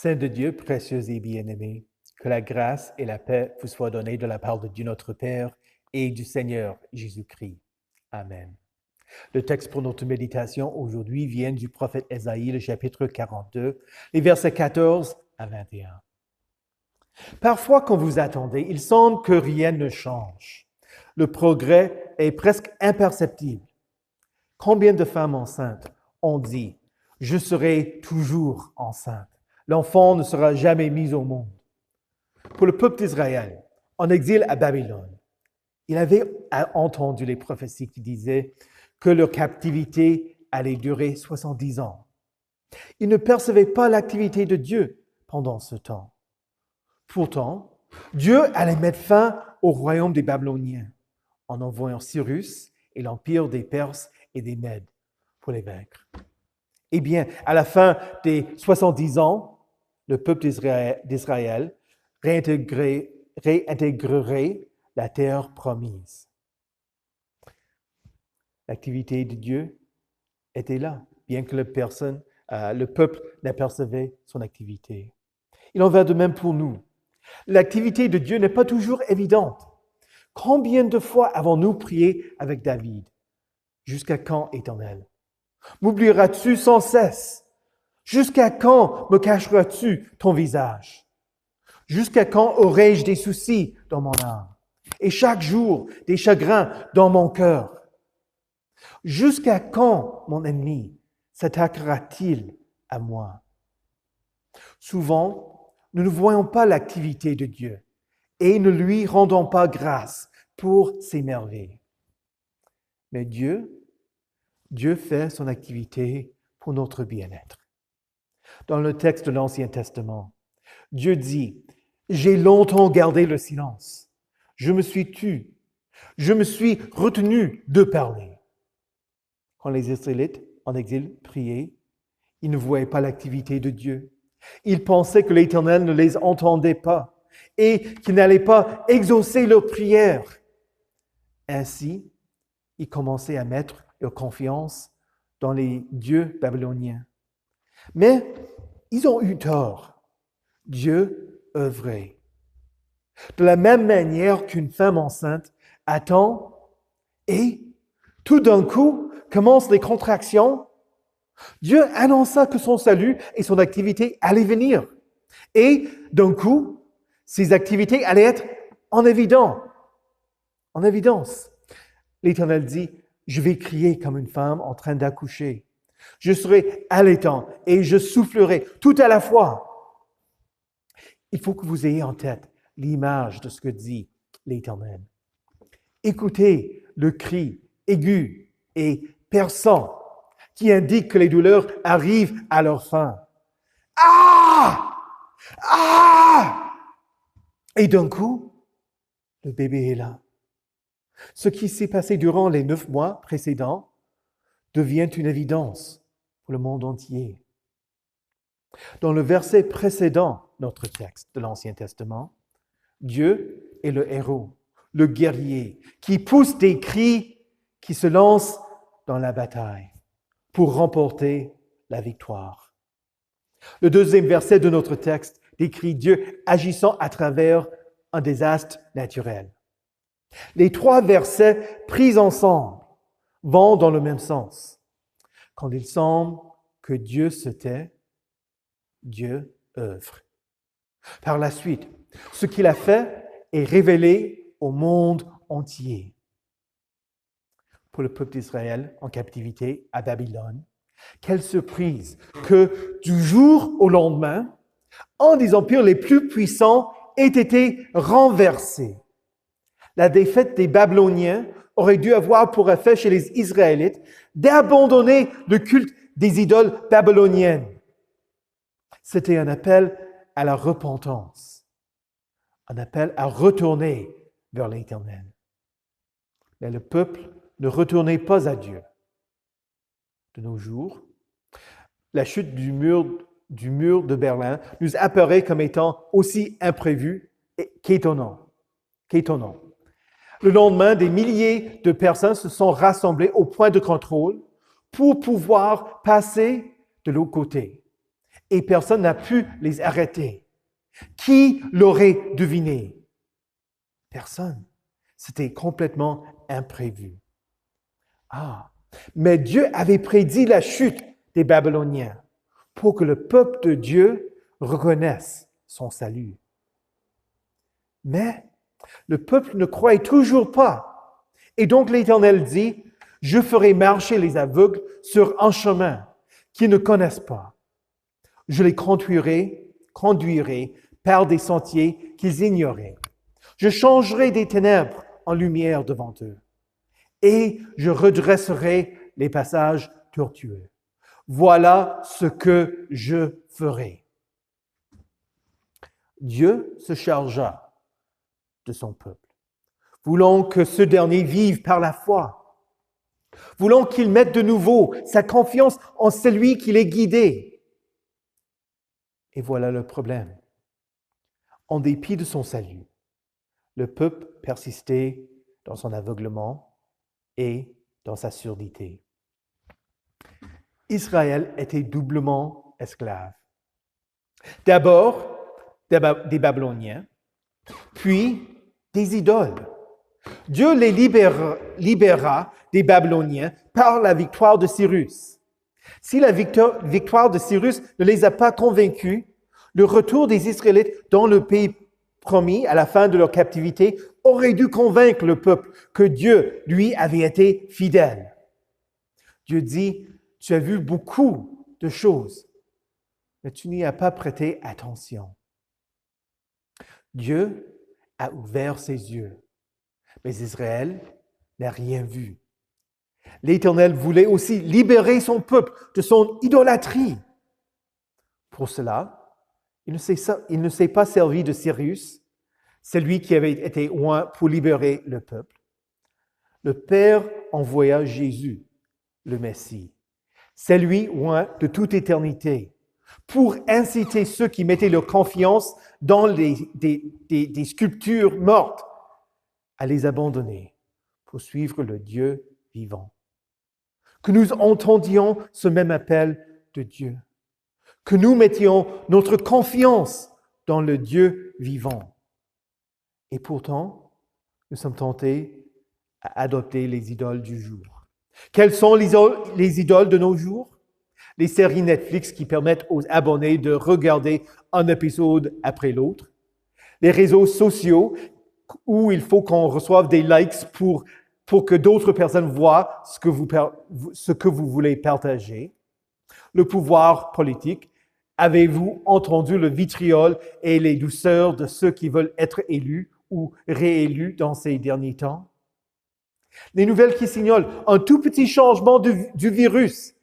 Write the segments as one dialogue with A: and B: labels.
A: Saints de Dieu, précieux et bien-aimés, que la grâce et la paix vous soient données de la part de Dieu notre Père et du Seigneur Jésus-Christ. Amen. Le texte pour notre méditation aujourd'hui vient du prophète Ésaïe, le chapitre 42, les versets 14 à 21. Parfois, quand vous attendez, il semble que rien ne change. Le progrès est presque imperceptible. Combien de femmes enceintes ont dit « Je serai toujours enceinte ». L'enfant ne sera jamais mis au monde. Pour le peuple d'Israël, en exil à Babylone, il avait entendu les prophéties qui disaient que leur captivité allait durer 70 ans. Il ne percevait pas l'activité de Dieu pendant ce temps. Pourtant, Dieu allait mettre fin au royaume des Babyloniens en envoyant Cyrus et l'empire des Perses et des Mèdes pour les vaincre. Eh bien, à la fin des 70 ans, le peuple d'Israël réintégrerait la terre promise. L'activité de Dieu était là, bien que le peuple n'apercevait son activité. Il en va de même pour nous. L'activité de Dieu n'est pas toujours évidente. Combien de fois avons-nous prié avec David? Jusqu'à quand, Éternel? M'oublieras-tu sans cesse? Jusqu'à quand me cacheras-tu ton visage? Jusqu'à quand aurai-je des soucis dans mon âme? Et chaque jour, des chagrins dans mon cœur? Jusqu'à quand mon ennemi s'attaquera-t-il à moi? Souvent, nous ne voyons pas l'activité de Dieu et ne lui rendons pas grâce pour ses merveilles. Mais Dieu fait son activité pour notre bien-être. Dans le texte de l'Ancien Testament, Dieu dit « J'ai longtemps gardé le silence. Je me suis tu. Je me suis retenu de parler. » Quand les Israélites en exil priaient, ils ne voyaient pas l'activité de Dieu. Ils pensaient que l'Éternel ne les entendait pas et qu'il n'allait pas exaucer leurs prières. Ainsi, ils commençaient à mettre leur confiance dans les dieux babyloniens. Mais ils ont eu tort. Dieu œuvrait. De la même manière qu'une femme enceinte attend et tout d'un coup commencent les contractions, Dieu annonça que son salut et son activité allaient venir. Et d'un coup, ces activités allaient être en évidence. L'Éternel dit, je vais crier comme une femme en train d'accoucher. Je serai allaitant et je soufflerai tout à la fois. Il faut que vous ayez en tête l'image de ce que dit l'Éternel. Écoutez le cri aigu et perçant qui indique que les douleurs arrivent à leur fin. Ah! Ah! Et d'un coup, le bébé est là. Ce qui s'est passé durant les 9 mois précédents devient une évidence pour le monde entier. Dans le verset précédent, notre texte de l'Ancien Testament, Dieu est le héros, le guerrier, qui pousse des cris, qui se lance dans la bataille pour remporter la victoire. Le deuxième verset de notre texte décrit Dieu agissant à travers un désastre naturel. Les 3 versets pris ensemble vont dans le même sens. Quand il semble que Dieu se tait, Dieu œuvre. Par la suite, ce qu'il a fait est révélé au monde entier. Pour le peuple d'Israël en captivité à Babylone, quelle surprise que du jour au lendemain, un des empires les plus puissants ait été renversé. La défaite des Babyloniens aurait dû avoir pour effet chez les Israélites d'abandonner le culte des idoles babyloniennes. C'était un appel à la repentance, un appel à retourner vers l'Éternel. Mais le peuple ne retournait pas à Dieu. De nos jours, la chute du mur de Berlin nous apparaît comme étant aussi imprévue qu'étonnant. Le lendemain, des milliers de personnes se sont rassemblées au point de contrôle pour pouvoir passer de l'autre côté. et personne n'a pu les arrêter. Qui l'aurait deviné? Personne. C'était complètement imprévu. Ah, mais Dieu avait prédit la chute des Babyloniens pour que le peuple de Dieu reconnaisse son salut. Mais le peuple ne croyait toujours pas. Et donc l'Éternel dit, je ferai marcher les aveugles sur un chemin qu'ils ne connaissent pas. Je les conduirai par des sentiers qu'ils ignoraient. Je changerai des ténèbres en lumière devant eux. Et je redresserai les passages tortueux. Voilà ce que je ferai. Dieu se chargea de son peuple, voulant que ce dernier vive par la foi, voulant qu'il mette de nouveau sa confiance en celui qui les guidait. Et voilà le problème. En dépit de son salut, le peuple persistait dans son aveuglement et dans sa surdité. Israël était doublement esclave. D'abord, des Babyloniens, puis des idoles. Dieu les libéra des Babyloniens par la victoire de Cyrus. Si la victoire de Cyrus ne les a pas convaincus, le retour des Israélites dans le pays promis à la fin de leur captivité aurait dû convaincre le peuple que Dieu, lui, avait été fidèle. Dieu dit, tu as vu beaucoup de choses, mais tu n'y as pas prêté attention. Dieu a ouvert ses yeux, mais Israël n'a rien vu. L'Éternel voulait aussi libérer son peuple de son idolâtrie. Pour cela, il ne s'est pas servi de Cyrus, celui qui avait été oint pour libérer le peuple. Le Père envoya Jésus, le Messie, celui oint de toute éternité, pour inciter ceux qui mettaient leur confiance dans des sculptures mortes à les abandonner pour suivre le Dieu vivant. Que nous entendions ce même appel de Dieu, que nous mettions notre confiance dans le Dieu vivant. Et pourtant, nous sommes tentés à adopter les idoles du jour. Quelles sont les idoles de nos jours? Les séries Netflix qui permettent aux abonnés de regarder un épisode après l'autre. Les réseaux sociaux où il faut qu'on reçoive des likes pour que d'autres personnes voient ce que vous voulez partager. Le pouvoir politique. Avez-vous entendu le vitriol et les douceurs de ceux qui veulent être élus ou réélus dans ces derniers temps? Les nouvelles qui signalent un tout petit changement du virus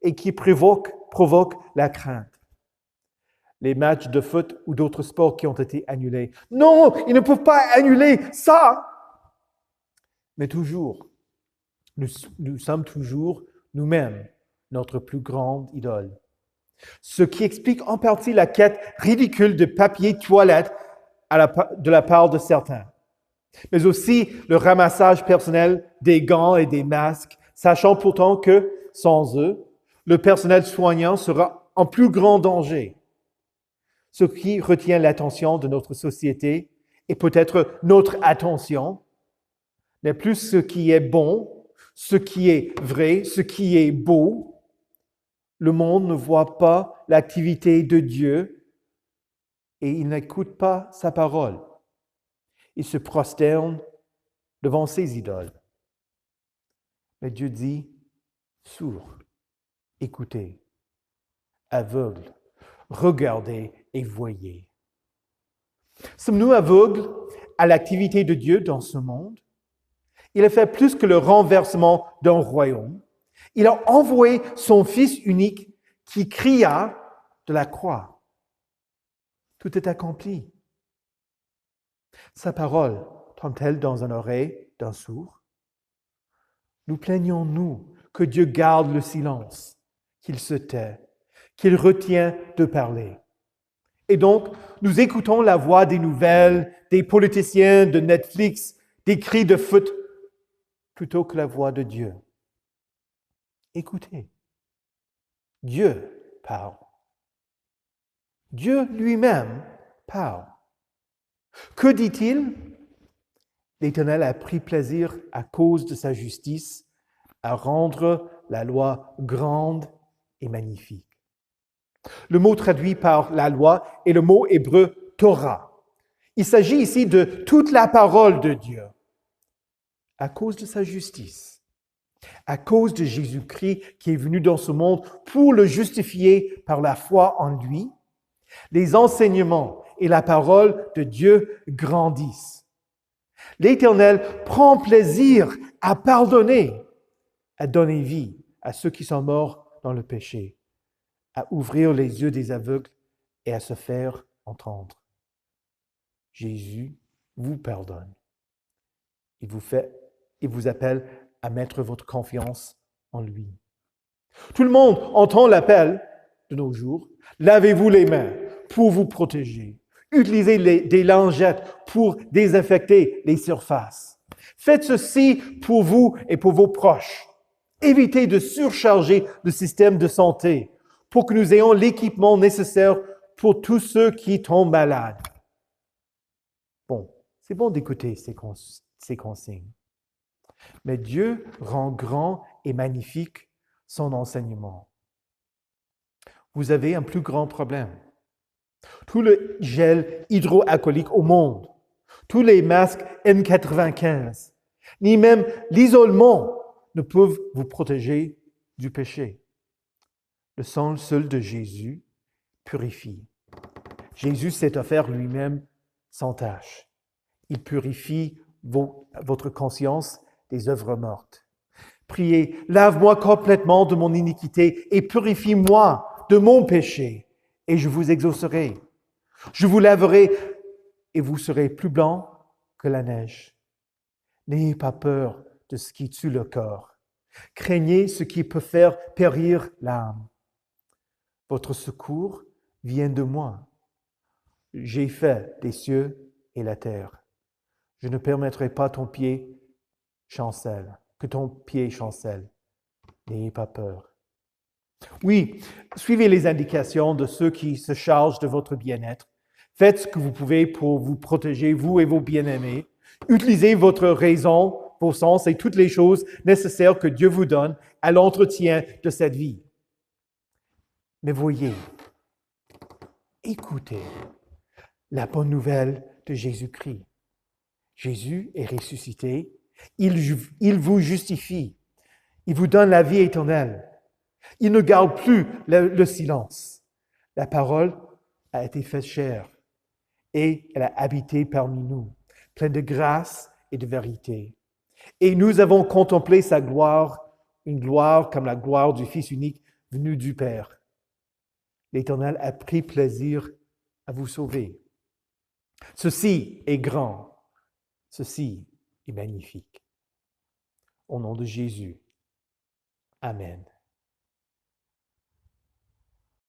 A: et qui provoquent la crainte. Les matchs de foot ou d'autres sports qui ont été annulés. Non, ils ne peuvent pas annuler ça! Mais toujours, nous sommes toujours nous-mêmes notre plus grande idole. Ce qui explique en partie la quête ridicule de papier toilette de la part de certains, mais aussi le ramassage personnel des gants et des masques, sachant pourtant que, sans eux, le personnel soignant sera en plus grand danger. Ce qui retient l'attention de notre société, et peut-être notre attention, n'est plus ce qui est bon, ce qui est vrai, ce qui est beau. Le monde ne voit pas l'activité de Dieu et il n'écoute pas sa parole. Il se prosterne devant ses idoles. Mais Dieu dit, sourds, écoutez, aveugles, regardez et voyez. Sommes-nous aveugles à l'activité de Dieu dans ce monde? Il a fait plus que le renversement d'un royaume. Il a envoyé son Fils unique qui cria de la croix. Tout est accompli. Sa parole tombe-t-elle dans une oreille d'un sourd? Nous plaignons-nous que Dieu garde le silence, qu'il se tait, qu'il retient de parler. Et donc, nous écoutons la voix des nouvelles, des politiciens, de Netflix, des cris de foot, plutôt que la voix de Dieu. Écoutez, Dieu parle. Dieu lui-même parle. Que dit-il? L'Éternel a pris plaisir à cause de sa justice à rendre la loi grande et magnifique. Le mot traduit par la loi est le mot hébreu Torah. Il s'agit ici de toute la parole de Dieu. À cause de sa justice, à cause de Jésus-Christ qui est venu dans ce monde pour le justifier par la foi en lui, les enseignements et la parole de Dieu grandissent. L'Éternel prend plaisir à pardonner, à donner vie à ceux qui sont morts dans le péché, à ouvrir les yeux des aveugles et à se faire entendre. Jésus vous pardonne. Il vous appelle à mettre votre confiance en lui. Tout le monde entend l'appel de nos jours. Lavez-vous les mains pour vous protéger. Utilisez des lingettes pour désinfecter les surfaces. Faites ceci pour vous et pour vos proches. Évitez de surcharger le système de santé pour que nous ayons l'équipement nécessaire pour tous ceux qui tombent malades. Bon, c'est bon d'écouter ces consignes. Mais Dieu rend grand et magnifique son enseignement. Vous avez un plus grand problème. Tout le gel hydroalcoolique au monde, tous les masques N95, ni même l'isolement ne peuvent vous protéger du péché. Le sang seul de Jésus purifie. Jésus s'est offert lui-même sans tâche. Il purifie votre conscience des œuvres mortes. Priez, lave-moi complètement de mon iniquité et purifie-moi de mon péché, et je vous exaucerai. Je vous laverai et vous serez plus blanc que la neige. N'ayez pas peur de ce qui tue le corps. Craignez ce qui peut faire périr l'âme. Votre secours vient de moi. J'ai fait les cieux et la terre. Je ne permettrai pas que ton pied chancelle. N'ayez pas peur. Oui, suivez les indications de ceux qui se chargent de votre bien-être. Faites ce que vous pouvez pour vous protéger, vous et vos bien-aimés. Utilisez votre raison, vos sens et toutes les choses nécessaires que Dieu vous donne à l'entretien de cette vie. Mais voyez, écoutez la bonne nouvelle de Jésus-Christ. Jésus est ressuscité. Il vous justifie. Il vous donne la vie éternelle. Il ne garde plus le silence. La parole a été faite chair et elle a habité parmi nous, pleine de grâce et de vérité. Et nous avons contemplé sa gloire, une gloire comme la gloire du Fils unique venu du Père. L'Éternel a pris plaisir à vous sauver. Ceci est grand, ceci est magnifique. Au nom de Jésus. Amen.